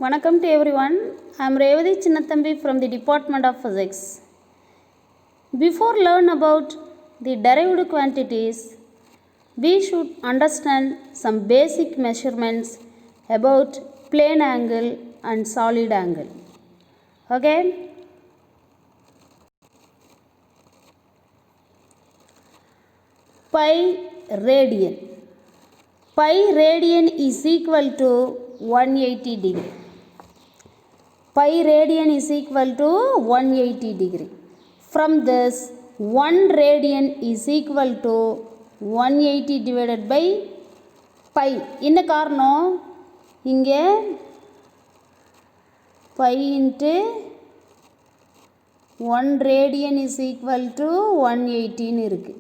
Welcome to everyone. I am Revati Chinnathambi from the Department of Physics. Before learn about the derived quantities, we should understand some basic measurements about plane angle and solid angle. Okay? Pi radian. Pi radian is equal to 180 degree. Pi radian is equal to 180 degree. From this, 1 radian is equal to 180 divided by pi. என்ன காரணம் இங்கே pi into 1 radian is equal to 180 இருக்கு.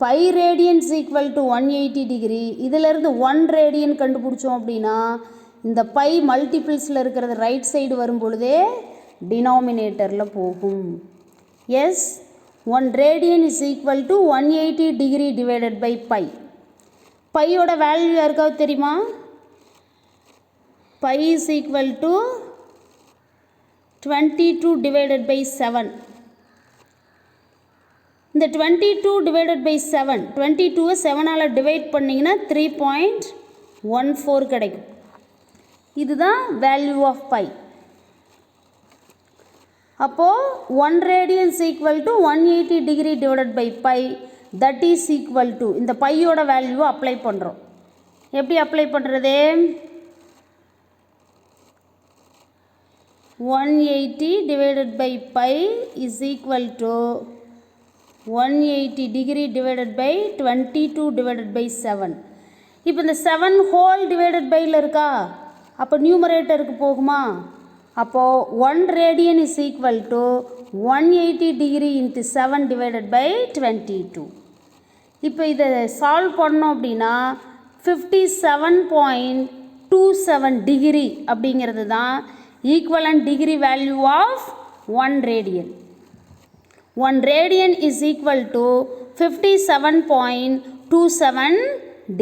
pi radian is equal to 180 degree. இதிலிருந்து 1 radian கண்டுபிடிச்சோம் அப்படின்னா இந்த by மல்டிபிள்ஸில் இருக்கிறது right side வரும் பொழுதே டினாமினேட்டரில் போகும். எஸ் 1 radian is equal to 180 degree divided by pi. பையோட வேல்யூ யாருக்காவது தெரியுமா? Pi is equal to 22 divided by 7. இந்த 22 டிவைடட் பை 7, 22வை 7ஆல் டிவைட் பண்ணிங்கன்னா 3.14 கிடைக்கும். இதுதான் வேல்யூ ஆஃப் பை. அப்போது 1 radian is equal to 180 degree divided by pi, that is equal to இந்த பையோட வேல்யூவை அப்ளை பண்ணுறோம். எப்படி அப்ளை பண்ணுறது? 180 divided by pi is equal to 180 degree divided by 22 divided by 7. இப்போ இந்த 7 ஹோல் டிவைடட் பையில் இருக்கா? அப்போ நியூமரேட்டருக்கு போகுமா? அப்போது 1 radian is equal to 180 degree into 7 divided by 22. இப்போ இதை சால்வ் பண்ணோம் அப்படின்னா 57.27 டிகிரி அப்படிங்கிறது தான் equivalent degree value of 1 radian. 1 radian is equal to 57.27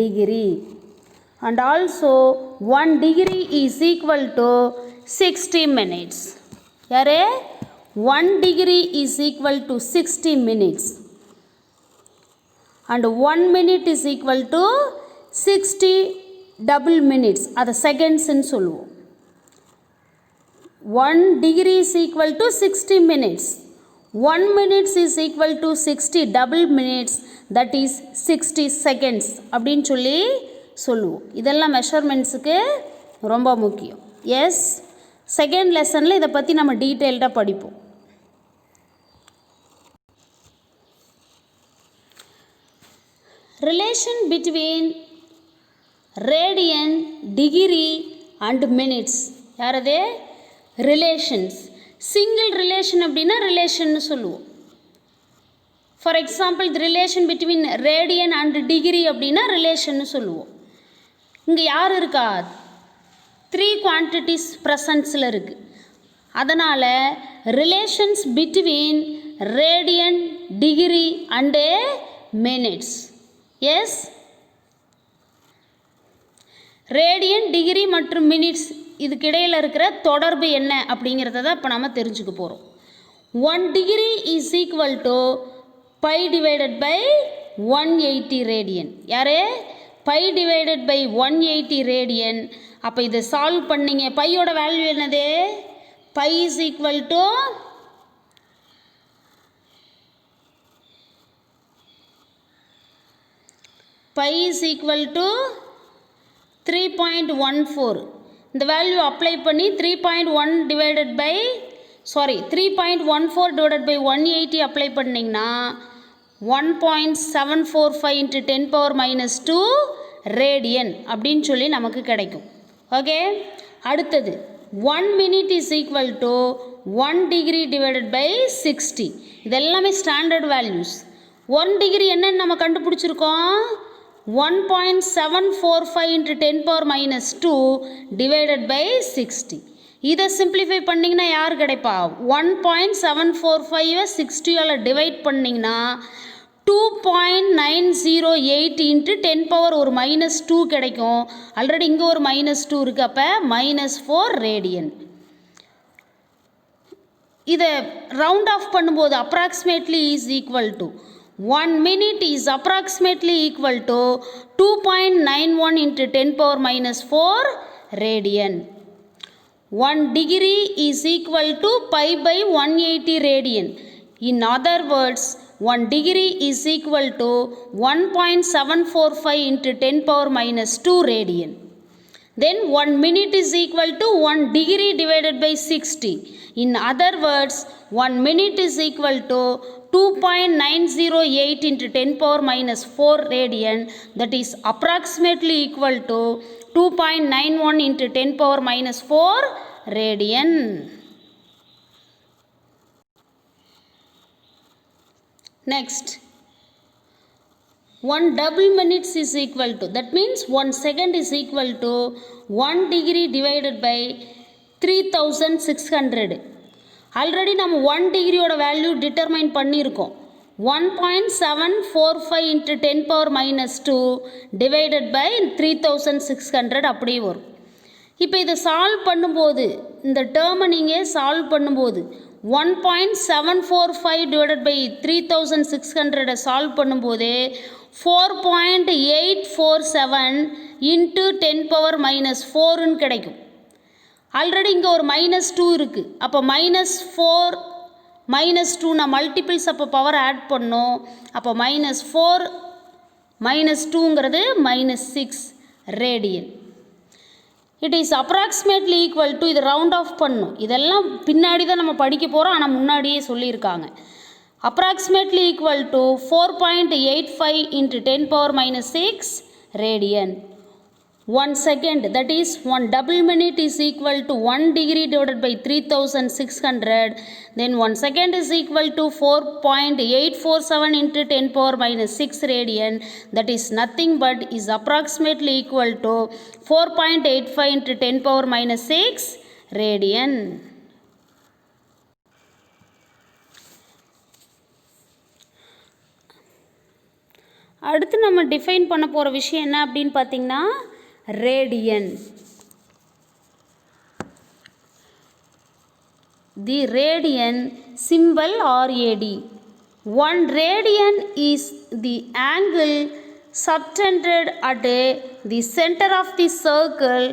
degree, and also 1 degree is equal to 60 minutes. Yare 1 degree is equal to 60 minutes, and 1 minute is equal to 60 double minutes. Adu seconds in solluvom. 1 degree is equal to 60 minutes. 1 minute is equal to 60 double minutes, that is 60 seconds அப்படின்னு சொல்லி சொல்லுவோம். இதெல்லாம் மெஷர்மெண்ட்ஸுக்கு ரொம்ப முக்கியம். S, second லெசனில் இதை பற்றி நம்ம டீட்டெயில்டாக படிப்போம். Relation between radian, degree and minutes. யாரது? ரிலேஷன்ஸ். சிங்கிள் ரிலேஷன் அப்படின்னா ரிலேஷன்னு சொல்லுவோம். ஃபார் எக்ஸாம்பிள் இது relation between radian and degree அப்படின்னா ரிலேஷன்னு சொல்லுவோம். இங்கே யார் இருக்கா? 3 குவான்டிட்டிஸ் ப்ரெசன்ஸில் இருக்குது. அதனால் relations between radian, degree and minutes. Yes, radian, degree மற்றும் மினிட்ஸ் இதுக்கிடையில் இருக்கிற தொடர்பு என்ன அப்படிங்கிறத தான் இப்போ நம்ம தெரிஞ்சுக்க போகிறோம். 1 degree is equal to pi divided by 180 radian. யார்? Pi divided by 180 radian. அப்போ இதை சால்வ் பண்ணிங்க. பையோட வேல்யூ என்னது? Pi is equal to pi is equal to 3.14. இந்த வேல்யூ அப்ளை பண்ணி 3.14 டிவைடட் பை 180 அப்ளை பண்ணிங்கன்னா 1.745 இன்ட்டு 10⁻²ரேடியன் அப்படின்னு சொல்லி நமக்கு கிடைக்கும். ஓகே, அடுத்தது 1 minute is equal to 1 degree divided by 60. இதெல்லாமே ஸ்டாண்டர்ட் வேல்யூஸ். 1 டிகிரி என்னன்னு நம்ம கண்டுபிடிச்சிருக்கோம்? 1.745 இன்ட்டு 10⁻² டிவைடட் பை 60. இதை சிம்பிளிஃபை பண்ணிங்கன்னா யார் கிடைப்பா? 1.745 60ஆல் டிவைட் பண்ணிங்கன்னா 2.908 இன்ட்டு 10 பவர் ஒரு -2 கிடைக்கும். ஆல்ரெடி இங்கே ஒரு -2 இருக்குது, அப்போ -4 ரேடியன். இதை ரவுண்ட் ஆஃப் பண்ணும்போது approximately is equal to 1 minute is approximately equal to 2.91 into 10 power -4 radian. 1 degree is equal to pi by 180 radian. In other words, 1 degree is equal to 1.745 into 10 power -2 radian. Then 1 minute is equal to 1 degree divided by 60. In other words, 1 minute is equal to 2.908 into 10 power -4 radian, that is approximately equal to 2.91 into 10 power -4 radian. Next, 1 double minutes is equal to, that means 1 second is equal to 1 degree divided by 3600. Already நம்ம 1 டிகிரியோட value determine பண்ணியிருக்கோம். 1.745 into 10 power -2 divided by 3600 அப்படியே வரும். இப்போ இதை solve பண்ணும்போது, இந்த டேர்மை நீங்கள் சால்வ் பண்ணும்போது 1.745 டிவைடட் பை 3600 சால்வ் பண்ணும்போது 4.847 into 10 power -4ன்னு கிடைக்கும். ஆல்ரெடி இங்கே ஒரு -2 இருக்குது, அப்போ -4 -2 நான் மல்டிபிள்ஸ் அப்போ பவர் ஆட் பண்ணோம். அப்போ -4 -2ங்கிறது -6 radian. It is approximately equal to, இது ரவுண்ட் ஆஃப் பண்ணணும். இதெல்லாம் பின்னாடி தான் நம்ம படிக்க போகிறோம், ஆனால் முன்னாடியே சொல்லியிருக்காங்க. Approximately equal to 4.85 into 10 power -6 radian. 1 second, that is 1 double minute is equal to 1 degree divided by 3600. Then 1 second is equal to 4.847 into 10 power -6 radian. That is nothing but is approximately equal to 4.85 into 10 power -6 radian. அடுத்து நம்ம define பண்ண போகிற விஷயம் என்ன அப்படின்னு பார்த்தீங்கன்னா radian. The radian symbol RAD. 1 radian is the angle subtended at the center of the circle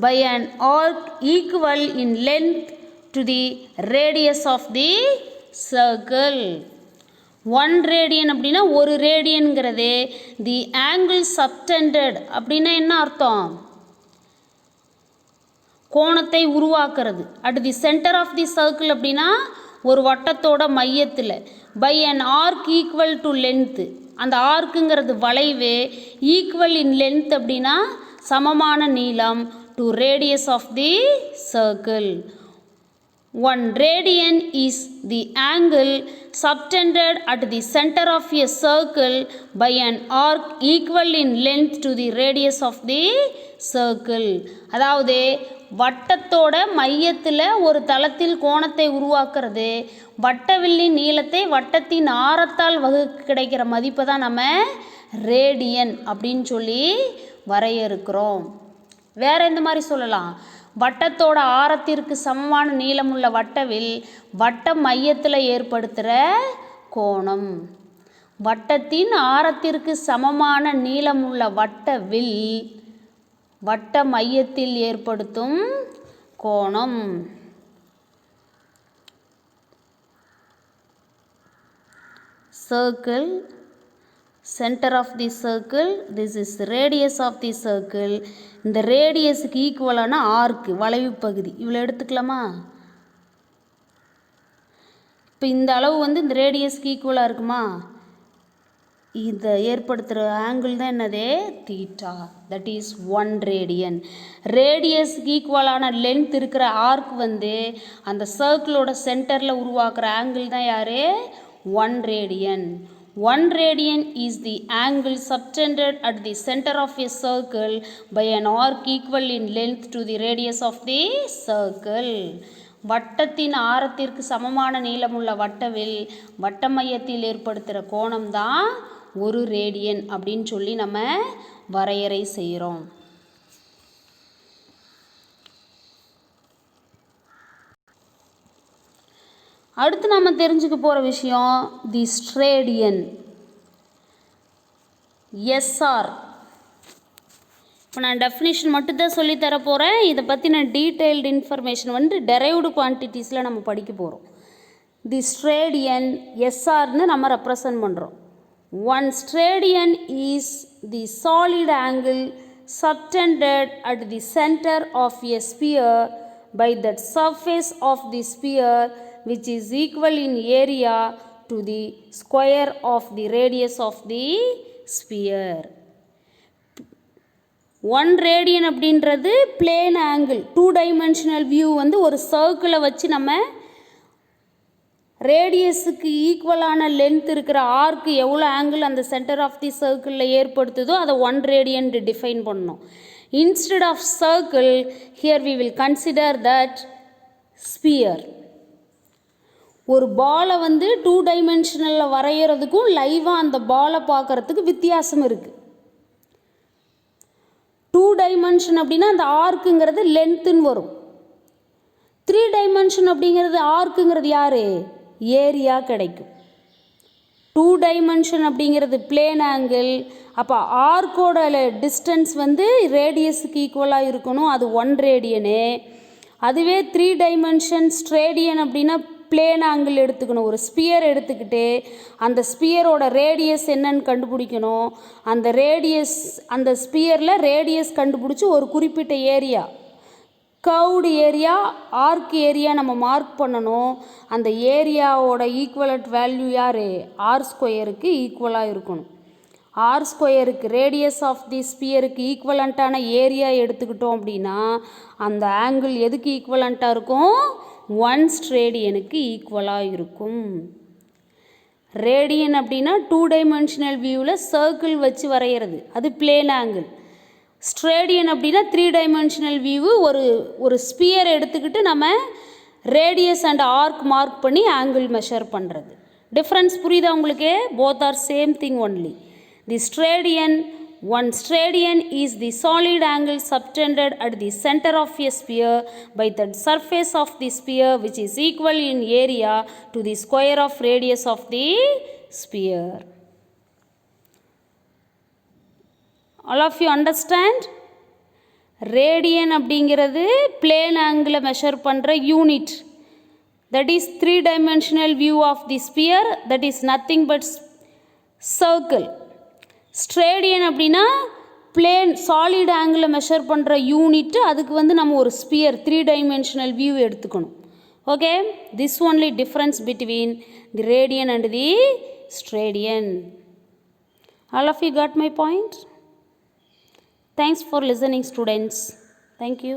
by an arc equal in length to the radius of the circle. 1 radian அப்படின்னா ஒரு ரேடியன்கிறது தி ஆங்கிள் சப்டெண்டட் அப்படின்னா என்ன அர்த்தம்? கோணத்தை உருவாக்குறது. At the centre of the circle அப்படின்னா ஒரு வட்டத்தோட மையத்தில். By an arc equal to length, அந்த ஆர்க்குங்கிறது வளைவு. ஈக்குவல் இன் லென்த் அப்படின்னா சமமான நீளம். To radius of the circle. 1 radian is the angle subtended at the center of a circle by an arc equal in length to the radius of the circle. அதாவது வட்டத்தோட மையத்தில் ஒரு தளத்தில் கோணத்தை உருவாக்குறது. வட்டவில்லின் நீளத்தை வட்டத்தின் ஆரத்தால் கிடைக்கிற மதிப்பை தான் நம்ம ரேடியன் அப்படின்னு சொல்லி வரையறுக்கிறோம். வேற எந்த மாதிரி சொல்லலாம்? வட்டத்தோட ஆரத்திற்கு சமமான நீளமுள்ள வட்டவில் வட்ட மையத்தில் ஏற்படுத்துகிற கோணம். வட்டத்தின் ஆரத்திற்கு சமமான நீளமுள்ள வட்டவில் வட்ட மையத்தில் ஏற்படுத்தும் கோணம். Circle, center of the circle, this is radius of the circle. இந்த ரேடியஸுக்கு ஈக்குவலான ஆர்க்கு வளைவு பகுதி இவ்வளோ எடுத்துக்கலாமா? இப்போ இந்த அளவு வந்து இந்த ரேடியஸ்க்கு ஈக்குவலாக இருக்குமா? இதை ஏற்படுத்துகிற ஆங்கிள் தான் என்னது? தீட்டா. That is 1 radian. ரேடியஸ்க்கு ஈக்குவலான லென்த் இருக்கிற ஆர்க் வந்து அந்த சர்க்கிளோட சென்டரில் உருவாக்குற ஆங்கிள் தான் யார்? 1 radian. 1 radian is the angle subtended at the center of a circle by an arc equal in length to the radius of the circle. வட்டத்தின் ஆரத்திற்கு சமமான நீளமுள்ள வட்டவில் வட்ட மையத்தில் ஏற்படுத்துகிற கோணம் தான் ஒரு ரேடியன் அப்படின்னு சொல்லி நம்ம வரையறை செய்கிறோம். அடுத்து நம்ம தெரிஞ்சுக்க போகிற விஷயம் தி ஸ்ட்ரேடியன் எஸ்ஆர். இப்போ நான் டெஃபினிஷன் மட்டும்தான் சொல்லித்தர போகிறேன். இதை பற்றின டீட்டெயில்டு இன்ஃபர்மேஷன் வந்து டெரைவ்டு குவான்டிட்டிஸில் நம்ம படிக்க போகிறோம். தி ஸ்ட்ரேடியன் எஸ்ஆர்னு நம்ம ரெப்ரசன்ட் பண்ணுறோம். One steradian is the solid angle subtended at the center of a sphere by that surface of the sphere which is equal in area to the square of the radius of the sphere. 1 radian அப்படின்றது plane angle 2 dimensional view வந்து ஒரு சர்க்கிளை வச்சு நம்ம ரேடியஸுக்கு ஈக்குவலான length இருக்கிற ஆர்க்கு எவ்வளோ angle அந்த centre of தி சர்க்கிளில் ஏற்படுத்துதோ அதை 1 ரேடியன் டிஃபைன் பண்ணணும். Instead of circle here we will consider that sphere. ஒரு பாலை வந்து 2 டைமென்ஷனலில் வரைகிறதுக்கும் லைவாக அந்த பாலை பார்க்குறதுக்கு வித்தியாசம் இருக்குது. 2 டைமென்ஷன் அப்படின்னா அந்த ஆர்க்குங்கிறது லென்த்துன்னு வரும். 3 டைமென்ஷன் அப்படிங்கிறது ஆர்க்குங்கிறது யார்? ஏரியா கிடைக்கும். 2 டைமென்ஷன் அப்படிங்கிறது பிளேன் ஆங்கிள். அப்போ ஆர்க்கோட டிஸ்டன்ஸ் வந்து ரேடியஸுக்கு ஈக்குவலாக இருக்கணும், அது 1 ரேடியனு. அதுவே 3 டைமென்ஷன் ஸ்ட்ரேடியன் அப்படின்னா பிளேன் ஆங்கிள் எடுத்துக்கணும். ஒரு ஸ்பியர் எடுத்துக்கிட்டு அந்த ஸ்பியரோட ரேடியஸ் என்னன்னு கண்டுபிடிக்கணும். அந்த ஸ்பியரில் ரேடியஸ் கண்டுபிடிச்சி ஒரு குறிப்பிட்ட area curved area arc area நம்ம மார்க் பண்ணணும். அந்த ஏரியாவோட ஈக்குவலண்ட் வேல்யூ யார்? ஆர் ஸ்கொயருக்கு ஈக்குவலாக இருக்கணும். ஆர் ஸ்கொயருக்கு ரேடியஸ் ஆஃப் தி ஸ்பியருக்கு ஈக்குவலண்ட்டான ஏரியா எடுத்துக்கிட்டோம் அப்படின்னா அந்த ஆங்கிள் எதுக்கு ஈக்குவலண்ட்டாக இருக்கும்? 1 ரேடியனுக்கு ஈக்குவலாக இருக்கும். ரேடியன் அப்படின்னா 2 டைமென்ஷனல் வியூவில் சர்க்கிள் வச்சு வரைகிறது, அது பிளேன் ஆங்கிள். ஸ்ட்ரேடியன் அப்படின்னா 3 டைமென்ஷனல் வியூவு ஒரு ஸ்பியர் எடுத்துக்கிட்டு நம்ம ரேடியஸ் அண்ட் ஆர்க் மார்க் பண்ணி ஆங்கிள் மெஷர் பண்ணுறது. டிஃப்ரென்ஸ் புரியுதா உங்களுக்கு? Both are same thing only. The steradian, one stradian is the solid angle subtended at the center of a sphere by the surface of the sphere which is equal in area to the square of radius of the sphere. All of you understand? Radian அப்படிங்கிறது plane ஆங்கிளை measure பண்ணுற unit. That is 3 dimensional view of the sphere, that is nothing but circle. Steradian அப்படின்னா plane solid ஆங்கிளை measure பண்ணுற unit. அதுக்கு வந்து நம்ம ஒரு ஸ்பியர் 3 டைமென்ஷனல் வியூ எடுத்துக்கணும். Okay, this only difference between the radian and the steradian. All of you got my point? Thanks for listening, students. Thank you.